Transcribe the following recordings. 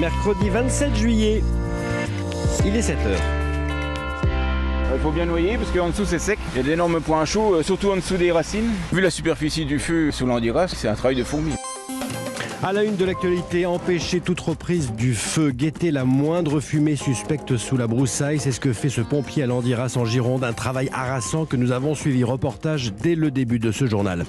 Mercredi 27 juillet, il est 7h. Il faut bien noyer parce qu'en dessous c'est sec, il y a d'énormes points chauds, surtout en dessous des racines. Vu la superficie du feu sous l'Andiras, c'est un travail de fourmi. À la une de l'actualité, empêcher toute reprise du feu, guetter la moindre fumée suspecte sous la broussaille. C'est ce que fait ce pompier à l'Andiras en Gironde. Un travail harassant que nous avons suivi. Reportage dès le début de ce journal.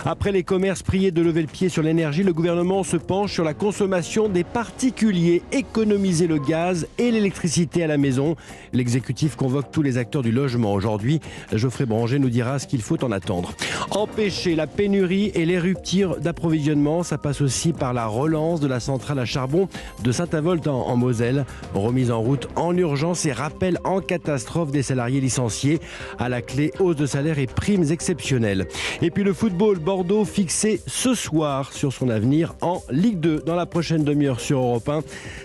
Après les commerces priés de lever le pied sur l'énergie, le gouvernement se penche sur la consommation des particuliers. Économiser le gaz et l'électricité à la maison. L'exécutif convoque tous les acteurs du logement aujourd'hui. Geoffrey Branger nous dira ce qu'il faut en attendre. Empêcher la pénurie et les ruptures d'approvisionnement, ça passe aussi par la relance de la centrale à charbon de Saint-Avold en Moselle. Remise en route en urgence et rappel en catastrophe des salariés licenciés. À la clé, hausse de salaire et primes exceptionnelles. Et puis le football, Bordeaux fixé ce soir sur son avenir en Ligue 2 dans la prochaine demi-heure sur Europe 1.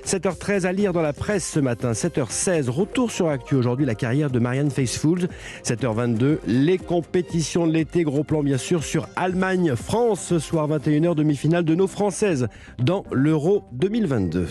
7h13 à lire dans la presse ce matin. 7h16, retour sur Actu aujourd'hui, la carrière de Marianne Faithfull. 7h22, les compétitions de l'été, gros plan bien sûr sur Allemagne-France ce soir 21h, demi-finale de nos Françaises dans l'Euro 2022.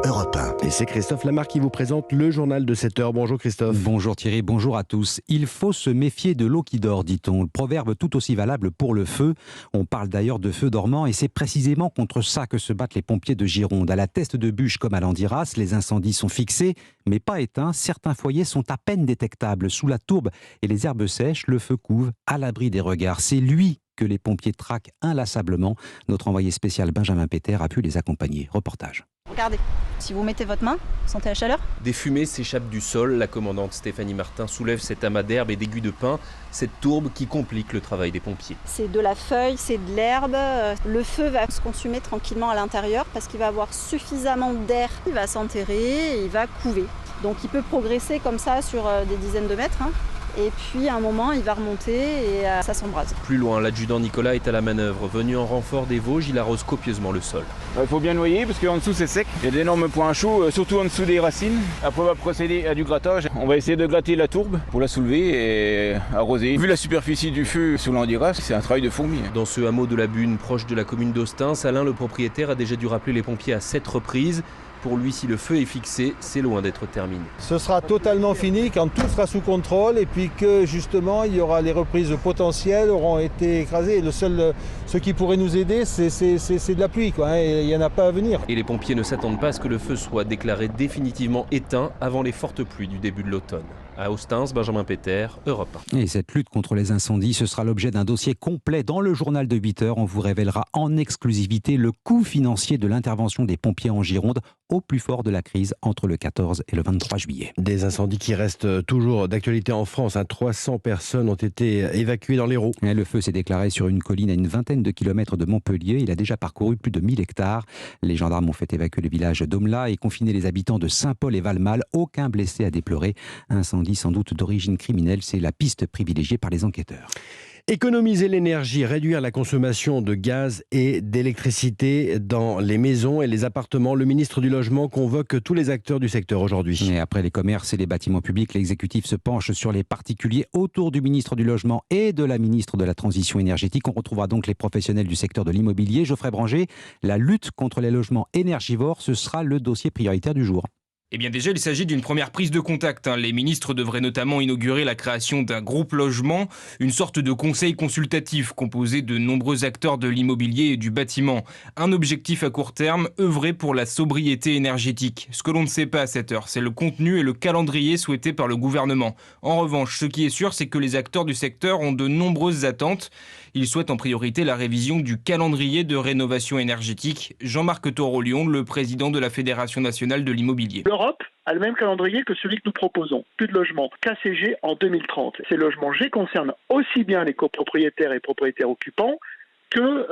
Europe 1. Et c'est Christophe Lamarre qui vous présente le journal de 7h. Bonjour Christophe. Bonjour Thierry, bonjour à tous. Il faut se méfier de l'eau qui dort, dit-on. Le proverbe tout aussi valable pour le feu. On parle d'ailleurs de feu dormant et c'est précisément contre ça que se battent les pompiers de Gironde. À la Teste de Bûche comme à l'Andiras, les incendies sont fixés mais pas éteints. Certains foyers sont à peine détectables. Sous la tourbe et les herbes sèches, le feu couve à l'abri des regards. C'est lui que les pompiers traquent inlassablement. Notre envoyé spécial Benjamin Péter a pu les accompagner. Reportage. Regardez, si vous mettez votre main, sentez la chaleur. Des fumées s'échappent du sol. La commandante Stéphanie Martin soulève cet amas d'herbes et d'aiguilles de pin, cette tourbe qui complique le travail des pompiers. C'est de la feuille, c'est de l'herbe. Le feu va se consumer tranquillement à l'intérieur parce qu'il va avoir suffisamment d'air. Il va s'enterrer et il va couver. Donc il peut progresser comme ça sur des dizaines de mètres. Et puis à un moment, il va remonter et ça s'embrase. Plus loin, l'adjudant Nicolas est à la manœuvre. Venu en renfort des Vosges, il arrose copieusement le sol. Il faut bien noyer parce qu'en dessous c'est sec, il y a d'énormes points chauds, surtout en dessous des racines. Après on va procéder à du grattage. On va essayer de gratter la tourbe pour la soulever et arroser. Vu la superficie du feu sous l'Andiras, c'est un travail de fourmi. Dans ce hameau de la Bune, proche de la commune d'Austins, Alain, le propriétaire, a déjà dû rappeler les pompiers à 7 reprises. Pour lui, si le feu est fixé, c'est loin d'être terminé. Ce sera totalement fini quand tout sera sous contrôle et puis que justement il y aura les reprises potentielles auront été écrasées. Et ce qui pourrait nous aider, c'est de la pluie, quoi, et il n'y en a pas à venir. Et les pompiers ne s'attendent pas à ce que le feu soit déclaré définitivement éteint avant les fortes pluies du début de l'automne. À Austins, Benjamin Péter, Europe 1. Et cette lutte contre les incendies, ce sera l'objet d'un dossier complet dans le journal de 8h. On vous révélera en exclusivité le coût financier de l'intervention des pompiers en Gironde au plus fort de la crise entre le 14 et le 23 juillet. Des incendies qui restent toujours d'actualité en France. 300 personnes ont été évacuées dans l'Hérault. Le feu s'est déclaré sur une colline à une vingtaine de kilomètres de Montpellier. Il a déjà parcouru plus de 1000 hectares. Les gendarmes ont fait évacuer le village d'Omla et confiné les habitants de Saint-Paul et Valmal. Aucun blessé à déplorer. Incendie sans doute d'origine criminelle, c'est la piste privilégiée par les enquêteurs. Économiser l'énergie, réduire la consommation de gaz et d'électricité dans les maisons et les appartements. Le ministre du Logement convoque tous les acteurs du secteur aujourd'hui. Et après les commerces et les bâtiments publics, l'exécutif se penche sur les particuliers autour du ministre du Logement et de la ministre de la Transition énergétique. On retrouvera donc les professionnels du secteur de l'immobilier. Geoffrey Branger, la lutte contre les logements énergivores, ce sera le dossier prioritaire du jour. Eh bien déjà, il s'agit d'une première prise de contact. Les ministres devraient notamment inaugurer la création d'un groupe logement, une sorte de conseil consultatif composé de nombreux acteurs de l'immobilier et du bâtiment. Un objectif à court terme, œuvrer pour la sobriété énergétique. Ce que l'on ne sait pas à cette heure, c'est le contenu et le calendrier souhaités par le gouvernement. En revanche, ce qui est sûr, c'est que les acteurs du secteur ont de nombreuses attentes. Ils souhaitent en priorité la révision du calendrier de rénovation énergétique. Jean-Marc Torolion, le président de la Fédération nationale de l'immobilier. L'Europe a le même calendrier que celui que nous proposons. Plus de logements KCG en 2030. Ces logements G concernent aussi bien les copropriétaires et propriétaires occupants que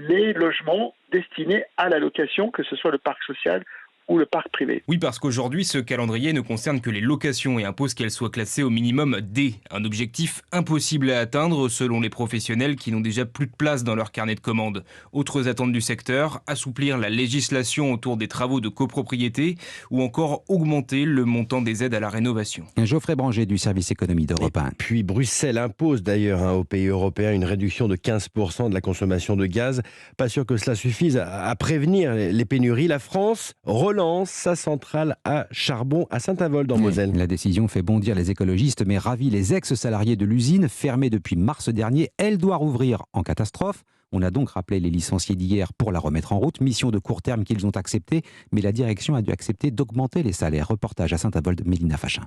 les logements destinés à la location, que ce soit le parc social ou le parc privé. Oui, parce qu'aujourd'hui, ce calendrier ne concerne que les locations et impose qu'elles soient classées au minimum D. Un objectif impossible à atteindre selon les professionnels qui n'ont déjà plus de place dans leur carnet de commandes. Autres attentes du secteur, assouplir la législation autour des travaux de copropriété ou encore augmenter le montant des aides à la rénovation. Geoffrey Branger du service économie d'Europe 1. Puis Bruxelles impose d'ailleurs aux pays européens une réduction de 15% de la consommation de gaz. Pas sûr que cela suffise à prévenir les pénuries. La France relance sa centrale à charbon à Saint-Avold en Moselle. La décision fait bondir les écologistes mais ravit les ex-salariés de l'usine. Fermée depuis mars dernier, elle doit rouvrir en catastrophe. On a donc rappelé les licenciés d'hier pour la remettre en route. Mission de court terme qu'ils ont acceptée, mais la direction a dû accepter d'augmenter les salaires. Reportage à Saint-Avold, Mélina Fachin.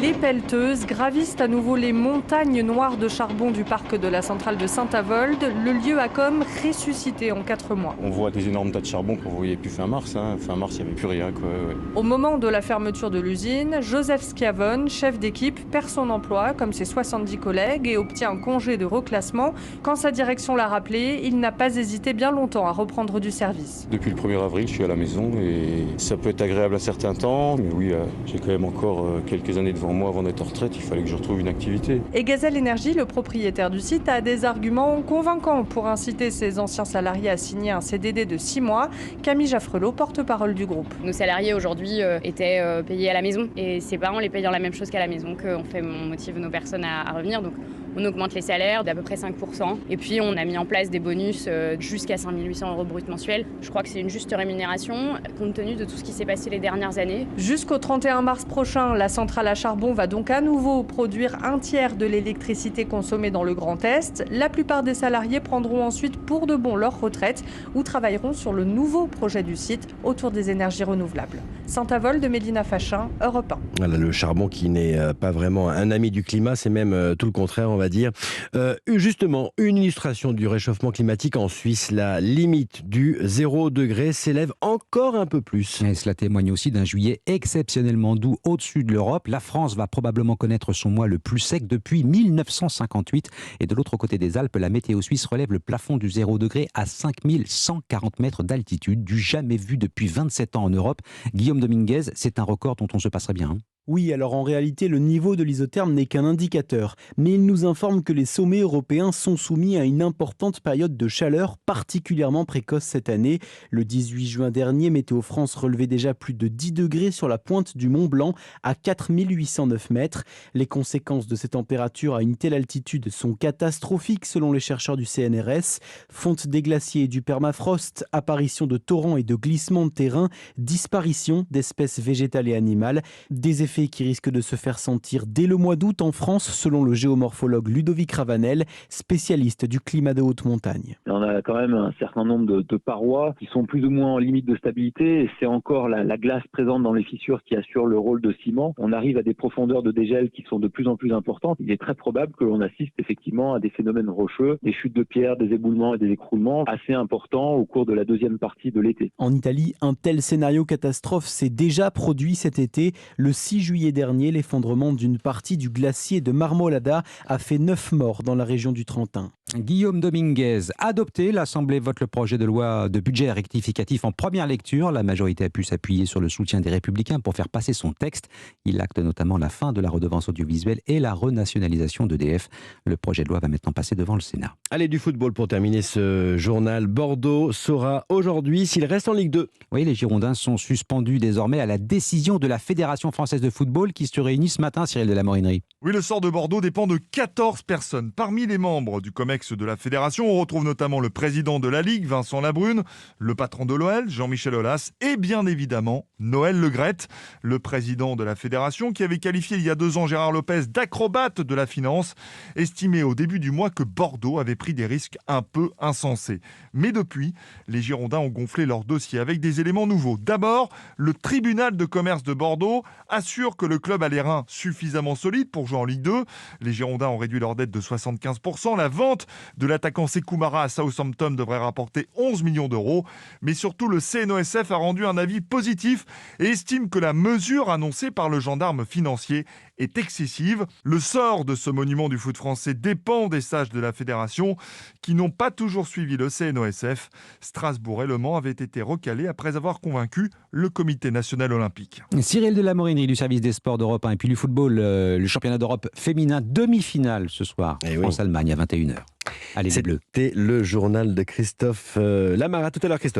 Les pelleteuses gravissent à nouveau les montagnes noires de charbon du parc de la centrale de Saint-Avold. Le lieu a comme ressuscité en 4 mois. On voit des énormes tas de charbon qu'on ne voyait plus fin mars. Fin mars, il n'y avait plus rien. Au moment de la fermeture de l'usine, Joseph Schiavone, chef d'équipe, perd son emploi comme ses 70 collègues et obtient un congé de reclassement. Quand sa direction l'a rappelé, il n'a pas hésité bien longtemps à reprendre du service. Depuis le 1er avril, je suis à la maison et ça peut être agréable à certains temps. Mais oui, j'ai quand même encore quelques années devant moi avant d'être en retraite, il fallait que je retrouve une activité. Et Gazelle Énergie, le propriétaire du site, a des arguments convaincants pour inciter ses anciens salariés à signer un CDD de 6 mois. Camille Jaffrelot, porte-parole du groupe. Nos salariés aujourd'hui étaient payés à la maison et c'est pas en les payant la même chose qu'à la maison on motive nos personnes à revenir. Donc on augmente les salaires d'à peu près 5%. Et puis on a mis en place des bonus jusqu'à 5 800 € brut mensuels. Je crois que c'est une juste rémunération compte tenu de tout ce qui s'est passé les dernières années. Jusqu'au 31 mars prochain, la centrale à charbon va donc à nouveau produire un tiers de l'électricité consommée dans le Grand Est. La plupart des salariés prendront ensuite pour de bon leur retraite ou travailleront sur le nouveau projet du site autour des énergies renouvelables. Saint-Avold de Mélina Fachin, Europe 1. Voilà, le charbon qui n'est pas vraiment un ami du climat, c'est même tout le contraire, on va dire. Justement, une illustration du réchauffement climatique en Suisse. La limite du 0 degré s'élève encore un peu plus. Et cela témoigne aussi d'un juillet exceptionnellement doux au-dessus de l'Europe. La France va probablement connaître son mois le plus sec depuis 1958. Et de l'autre côté des Alpes, la météo suisse relève le plafond du 0 degré à 5140 mètres d'altitude, du jamais vu depuis 27 ans en Europe. Guillaume Dominguez, c'est un record dont on se passerait bien. Oui, alors en réalité, le niveau de l'isotherme n'est qu'un indicateur. Mais il nous informe que les sommets européens sont soumis à une importante période de chaleur particulièrement précoce cette année. Le 18 juin dernier, Météo France relevait déjà plus de 10 degrés sur la pointe du Mont Blanc à 4809 mètres. Les conséquences de ces températures à une telle altitude sont catastrophiques selon les chercheurs du CNRS. Fonte des glaciers et du permafrost, apparition de torrents et de glissements de terrain, disparition d'espèces végétales et animales, des effets qui risquent de se faire sentir dès le mois d'août en France, selon le géomorphologue Ludovic Ravanel, spécialiste du climat de haute montagne. On a quand même un certain nombre de parois qui sont plus ou moins en limite de stabilité et c'est encore la glace présente dans les fissures qui assure le rôle de ciment. On arrive à des profondeurs de dégel qui sont de plus en plus importantes. Il est très probable que l'on assiste effectivement à des phénomènes rocheux, des chutes de pierres, des éboulements et des écroulements assez importants au cours de la deuxième partie de l'été. En Italie, un tel scénario catastrophe s'est déjà produit cet été. Le 6 juillet dernier, l'effondrement d'une partie du glacier de Marmolada a fait 9 morts dans la région du Trentin. Guillaume Dominguez, adopté, l'Assemblée vote le projet de loi de budget rectificatif en première lecture. La majorité a pu s'appuyer sur le soutien des Républicains pour faire passer son texte. Il acte notamment la fin de la redevance audiovisuelle et la renationalisation d'EDF. Le projet de loi va maintenant passer devant le Sénat. Allez, du football pour terminer ce journal. Bordeaux saura aujourd'hui s'il reste en Ligue 2. Oui, les Girondins sont suspendus désormais à la décision de la Fédération française de football qui se réunit ce matin, Cyril de la Morinerie. Oui, le sort de Bordeaux dépend de 14 personnes. Parmi les membres du COMEX de la Fédération, on retrouve notamment le président de la Ligue, Vincent Labrune, le patron de l'OL, Jean-Michel Aulas, et bien évidemment Noël Le Graët, le président de la Fédération, qui avait qualifié il y a 2 ans Gérard Lopez d'acrobate de la finance, estimé au début du mois que Bordeaux avait pris des risques un peu insensés. Mais depuis, les Girondins ont gonflé leur dossier avec des éléments nouveaux. D'abord, le tribunal de commerce de Bordeaux assure sûr que le club a les reins suffisamment solides pour jouer en Ligue 2. Les Girondins ont réduit leur dette de 75%. La vente de l'attaquant Sékou Mara à Southampton devrait rapporter 11 millions d'euros. Mais surtout, le CNOSF a rendu un avis positif et estime que la mesure annoncée par le gendarme financier est excessive. Le sort de ce monument du foot français dépend des sages de la fédération qui n'ont pas toujours suivi le CNOSF. Strasbourg et Le Mans avaient été recalés après avoir convaincu le comité national olympique. Cyril de la Morinerie du service des sports d'Europe 1 et puis du football, le championnat d'Europe féminin demi-finale ce soir. France-Allemagne à 21h. Allez les Bleus. C'était le journal de Christophe Lamar. À tout à l'heure Christophe.